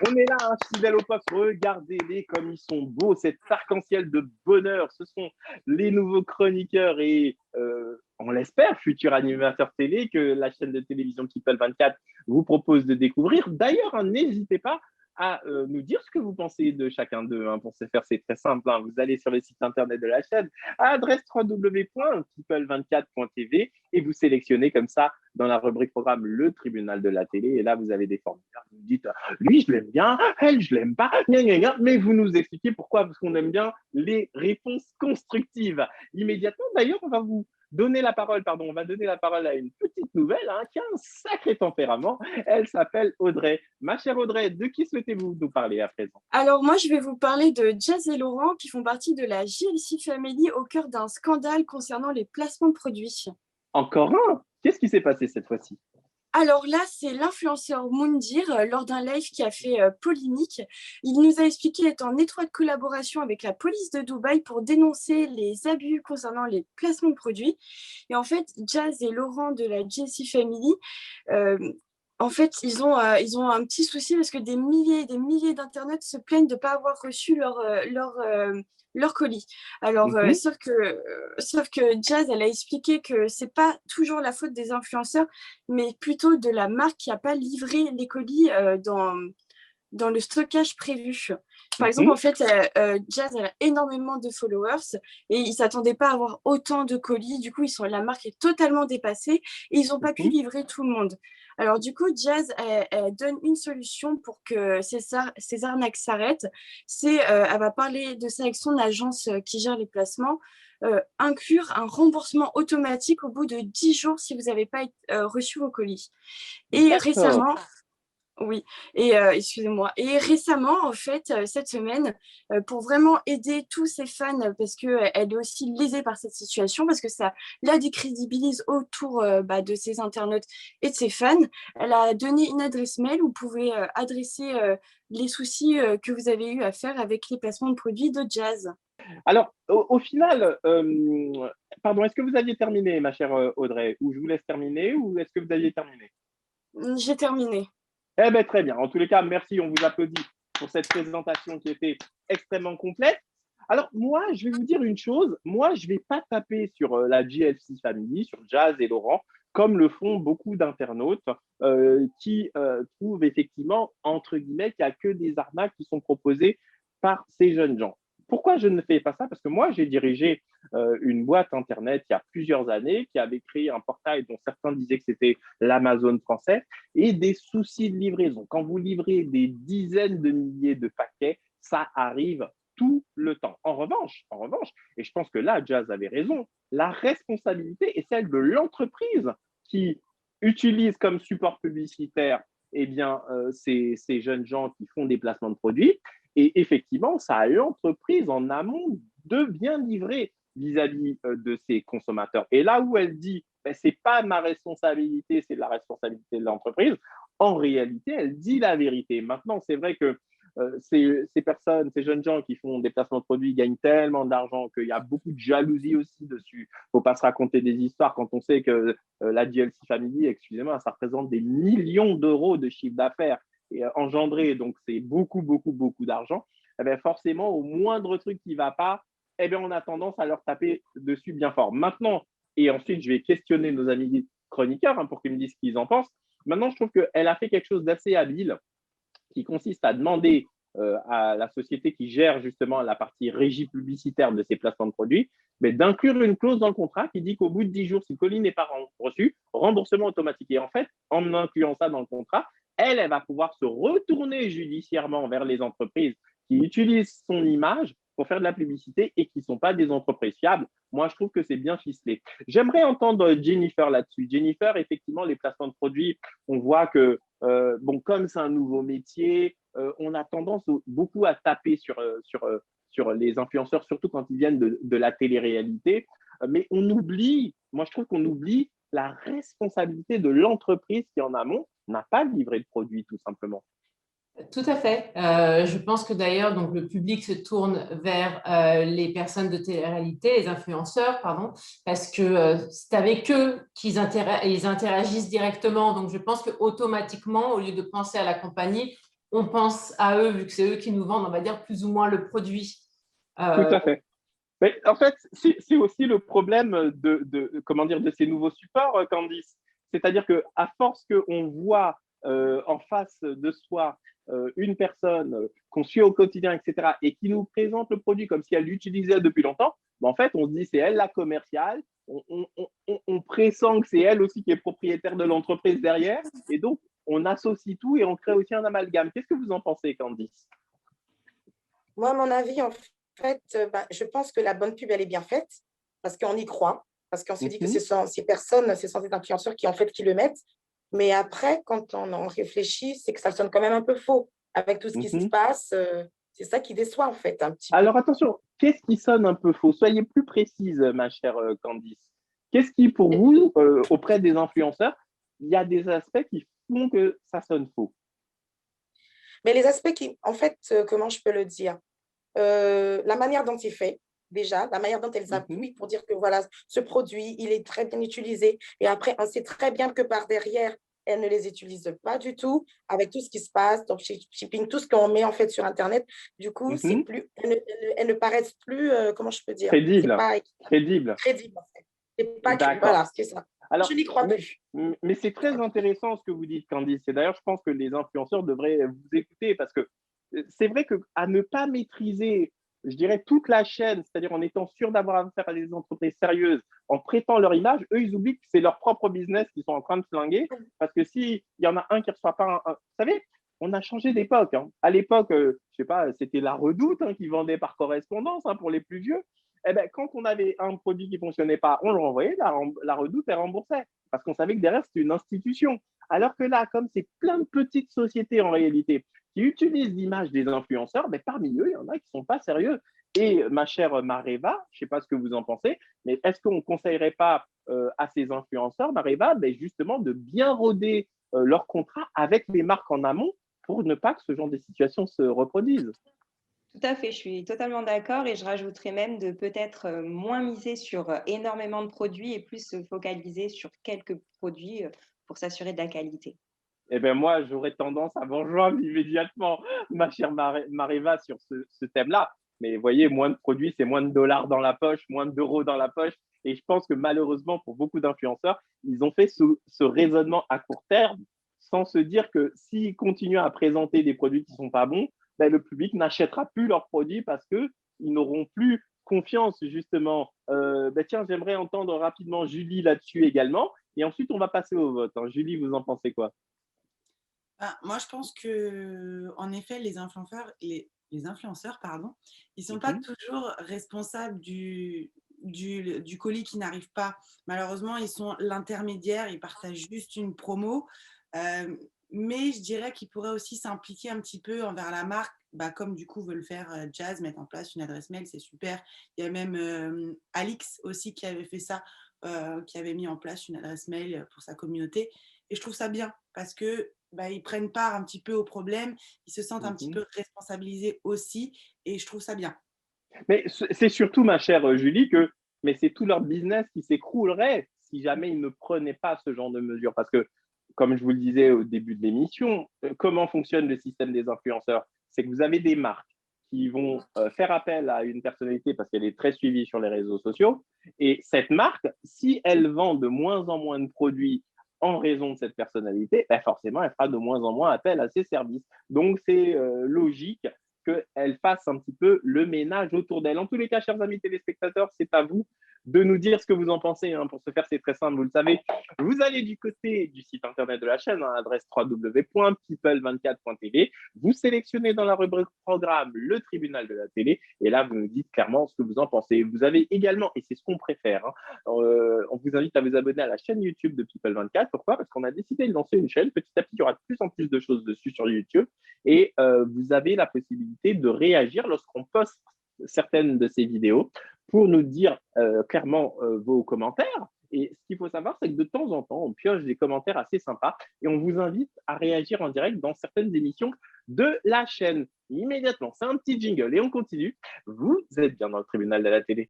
On est là, hein, fidèle au poste. Regardez-les comme ils sont beaux, cet arc-en-ciel de bonheur. Ce sont les nouveaux chroniqueurs et, on l'espère, futurs animateurs télé que la chaîne de télévision People 24 vous propose de découvrir. D'ailleurs, hein, n'hésitez pas à nous dire ce que vous pensez de chacun d'eux. Hein. Pour ce faire, c'est très simple. Hein. Vous allez sur le site internet de la chaîne, à adresse www.people24.tv et vous sélectionnez comme ça dans la rubrique programme le tribunal de la télé. Et là, vous avez des formulaires. Vous dites, lui, je l'aime bien, elle, je l'aime pas, gna, gna, gna. Mais vous nous expliquez pourquoi, parce qu'on aime bien les réponses constructives. Immédiatement, d'ailleurs, on va donner la parole à une petite nouvelle hein, qui a un sacré tempérament. Elle s'appelle Audrey. Ma chère Audrey, de qui souhaitez-vous nous parler à présent? Alors moi, je vais vous parler de Jazz et Laurent qui font partie de la JLC Family au cœur d'un scandale concernant les placements de produits. Encore un? Qu'est-ce qui s'est passé cette fois-ci? Alors là, c'est l'influenceur Moundir, lors d'un live qui a fait polémique. Il nous a expliqué être en étroite collaboration avec la police de Dubaï pour dénoncer les abus concernant les placements de produits. Et en fait, Jazz et Laurent de la JLC Family, euh, en fait, ils ont un petit souci parce que des milliers et des milliers d'internautes se plaignent de ne pas avoir reçu leur colis. Alors, Mhm. sauf que Jazz, elle a expliqué que c'est pas toujours la faute des influenceurs, mais plutôt de la marque qui n'a pas livré les colis dans le stockage prévu. Par exemple, en Mhm. fait, Jazz elle a énormément de followers et ils ne s'attendaient pas à avoir autant de colis. Du coup, la marque est totalement dépassée et ils n'ont pas pu Mhm. livrer tout le monde. Alors, du coup, Jazz elle donne une solution pour que ces arnaques s'arrêtent. Elle va parler de ça avec son agence qui gère les placements. Inclure un remboursement automatique au bout de 10 jours si vous n'avez pas reçu vos colis. Et D'accord. récemment, oui, excusez-moi. Et récemment, en fait, cette semaine, pour vraiment aider tous ses fans, parce qu'elle est aussi lésée par cette situation, parce que ça la décrédibilise autour de ses internautes et de ses fans, elle a donné une adresse mail où vous pouvez adresser les soucis que vous avez eu à faire avec les placements de produits de Jazz. Alors, au final, pardon, est-ce que vous aviez terminé, ma chère Audrey? Ou je vous laisse terminer, ou est-ce que vous aviez terminé? J'ai terminé. Eh bien, très bien. En tous les cas, merci, on vous applaudit pour cette présentation qui était extrêmement complète. Alors, moi, je vais vous dire une chose. Moi, je ne vais pas taper sur la GLC Family, sur Jazz et Laurent, comme le font beaucoup d'internautes qui trouvent effectivement, entre guillemets, qu'il n'y a que des arnaques qui sont proposées par ces jeunes gens. Pourquoi je ne fais pas ça? Parce que moi, j'ai dirigé une boîte Internet il y a plusieurs années qui avait créé un portail dont certains disaient que c'était l'Amazon français et des soucis de livraison. Quand vous livrez des dizaines de milliers de paquets, ça arrive tout le temps. En revanche, et je pense que là, Jazz avait raison, la responsabilité est celle de l'entreprise qui utilise comme support publicitaire ces jeunes gens qui font des placements de produits. Et effectivement, ça a l'entreprise en amont de bien livrer vis-à-vis de ses consommateurs. Et là où elle dit, ben, ce n'est pas ma responsabilité, c'est la responsabilité de l'entreprise, en réalité, elle dit la vérité. Maintenant, c'est vrai que ces personnes, ces jeunes gens qui font des placements de produits gagnent tellement d'argent qu'il y a beaucoup de jalousie aussi dessus. Il ne faut pas se raconter des histoires quand on sait que la DLC Family, excusez-moi, ça représente des millions d'euros de chiffre d'affaires et engendré, donc c'est beaucoup, beaucoup, beaucoup d'argent. Eh bien, forcément, au moindre truc qui ne va pas, eh bien, on a tendance à leur taper dessus bien fort. Maintenant, et ensuite, je vais questionner nos amis chroniqueurs hein, pour qu'ils me disent ce qu'ils en pensent. Maintenant, je trouve qu'elle a fait quelque chose d'assez habile qui consiste à demander à la société qui gère justement la partie régie publicitaire de ces placements de produits, mais d'inclure une clause dans le contrat qui dit qu'au bout de 10 jours, si le colis n'est pas reçu, remboursement automatique. Et en fait, en incluant ça dans le contrat, elle va pouvoir se retourner judiciairement vers les entreprises qui utilisent son image pour faire de la publicité et qui ne sont pas des entreprises fiables. Moi, je trouve que c'est bien ficelé. J'aimerais entendre Jennifer là-dessus. Jennifer, effectivement, les placements de produits, on voit que, bon, comme c'est un nouveau métier, on a tendance beaucoup à taper sur les influenceurs, surtout quand ils viennent de la télé-réalité. Mais on oublie, moi je trouve qu'on oublie la responsabilité de l'entreprise qui en amont n'a pas livré de produit tout simplement. Tout à fait. Je pense que d'ailleurs, donc le public se tourne vers les personnes de télé-réalité, les influenceurs, pardon, parce que c'est avec eux ils interagissent directement. Donc, je pense que automatiquement, au lieu de penser à la compagnie, on pense à eux, vu que c'est eux qui nous vendent, on va dire, plus ou moins le produit. Tout à fait. Mais en fait, c'est aussi le problème comment dire, de ces nouveaux supports, Candice. C'est-à-dire qu'à force qu'on voit en face de soi une personne qu'on suit au quotidien, etc., et qui nous présente le produit comme si elle l'utilisait depuis longtemps, ben en fait, on se dit c'est elle la commerciale, on pressent que c'est elle aussi qui est propriétaire de l'entreprise derrière, et donc on associe tout et on crée aussi un amalgame. Qu'est-ce que vous en pensez, Candice? Moi, à mon avis, en fait, je pense que la bonne pub, elle est bien faite parce qu'on y croit, parce qu'on se dit que ces personnes, ces influenceurs qui le mettent. Mais après, quand on en réfléchit, c'est que ça sonne quand même un peu faux avec tout ce qui se passe. C'est ça qui déçoit, en fait, un petit peu. Alors attention, qu'est-ce qui sonne un peu faux? Soyez plus précise, ma chère Candice. Qu'est-ce qui, pour vous, auprès des influenceurs, il y a des aspects qui font que ça sonne faux? Mais les aspects qui, en fait, comment je peux le dire? La manière dont c'est fait, déjà, la manière dont elles appuient pour dire que voilà, ce produit, il est très bien utilisé. Et après, on sait très bien que par derrière, elles ne les utilisent pas du tout avec tout ce qui se passe, donc shipping, tout ce qu'on met en fait sur Internet. Du coup, c'est plus, elles ne paraissent plus, comment je peux dire? Crédible. C'est pas crédible. Crédible, en fait. C'est pas voilà, c'est ça. Alors, je n'y crois plus. Mais c'est très intéressant ce que vous dites, Candice. Et d'ailleurs, je pense que les influenceurs devraient vous écouter parce que c'est vrai qu'à ne pas maîtriser, je dirais, toute la chaîne, c'est-à-dire en étant sûr d'avoir affaire à des entreprises sérieuses, en prêtant leur image, eux, ils oublient que c'est leur propre business qu'ils sont en train de flinguer. Parce que s'il y en a un qui ne reçoit pas vous savez, on a changé d'époque. Hein. À l'époque, je ne sais pas, c'était la Redoute qui vendait par correspondance pour les plus vieux. Eh ben, quand on avait un produit qui ne fonctionnait pas, on le renvoyait, la Redoute, elle remboursait. Parce qu'on savait que derrière, c'était une institution. Alors que là, comme c'est plein de petites sociétés en réalité qui utilisent l'image des influenceurs, mais parmi eux, il y en a qui ne sont pas sérieux. Et ma chère Mareva, je ne sais pas ce que vous en pensez, mais est-ce qu'on ne conseillerait pas à ces influenceurs, Mareva, justement de bien roder leur contrat avec les marques en amont pour ne pas que ce genre de situation se reproduise? Tout à fait, je suis totalement d'accord et je rajouterais même de peut-être moins miser sur énormément de produits et plus se focaliser sur quelques produits pour s'assurer de la qualité. Eh bien, moi, j'aurais tendance à vous rejoindre immédiatement, ma chère Mareva, sur ce thème-là. Mais vous voyez, moins de produits, c'est moins de dollars dans la poche, moins d'euros dans la poche. Et je pense que malheureusement, pour beaucoup d'influenceurs, ils ont fait ce raisonnement à court terme sans se dire que s'ils continuent à présenter des produits qui ne sont pas bons, le public n'achètera plus leurs produits parce qu'ils n'auront plus confiance, justement. Tiens, j'aimerais entendre rapidement Julie là-dessus également. Et ensuite, on va passer au vote. Julie, vous en pensez quoi? Moi, je pense que, en effet, les influenceurs, pardon, ils sont pas toujours responsables du colis qui n'arrive pas. Malheureusement, ils sont l'intermédiaire, ils partagent juste une promo. Mais je dirais qu'ils pourraient aussi s'impliquer un petit peu envers la marque, comme du coup veut le faire Jazz, mettre en place une adresse mail, c'est super. Il y a même Alix aussi qui avait fait ça, qui avait mis en place une adresse mail pour sa communauté. Et je trouve ça bien parce que ils prennent part un petit peu au problème, ils se sentent un petit peu responsabilisés aussi, et je trouve ça bien. Mais c'est surtout, ma chère Julie, que c'est tout leur business qui s'écroulerait si jamais ils ne prenaient pas ce genre de mesures. Parce que, comme je vous le disais au début de l'émission, comment fonctionne le système des influenceurs? C'est que vous avez des marques qui vont faire appel à une personnalité parce qu'elle est très suivie sur les réseaux sociaux. Et cette marque, si elle vend de moins en moins de produits en raison de cette personnalité, forcément, elle fera de moins en moins appel à ses services. Donc, c'est logique qu'elle fasse un petit peu le ménage autour d'elle. En tous les cas, chers amis téléspectateurs, c'est à vous de nous dire ce que vous en pensez. Pour ce faire, c'est très simple, vous le savez. Vous allez du côté du site internet de la chaîne, adresse www.people24.tv. Vous sélectionnez dans la rubrique programme le tribunal de la télé. Et là, vous nous dites clairement ce que vous en pensez. Vous avez également, et c'est ce qu'on préfère, on vous invite à vous abonner à la chaîne YouTube de People24. Pourquoi? Parce qu'on a décidé de lancer une chaîne. Petit à petit, il y aura de plus en plus de choses dessus sur YouTube. Et vous avez la possibilité de réagir lorsqu'on poste certaines de ces vidéos pour nous dire clairement vos commentaires. Et ce qu'il faut savoir, c'est que de temps en temps, on pioche des commentaires assez sympas et on vous invite à réagir en direct dans certaines émissions de la chaîne. Immédiatement, c'est un petit jingle et on continue. Vous êtes bien dans le tribunal de la télé.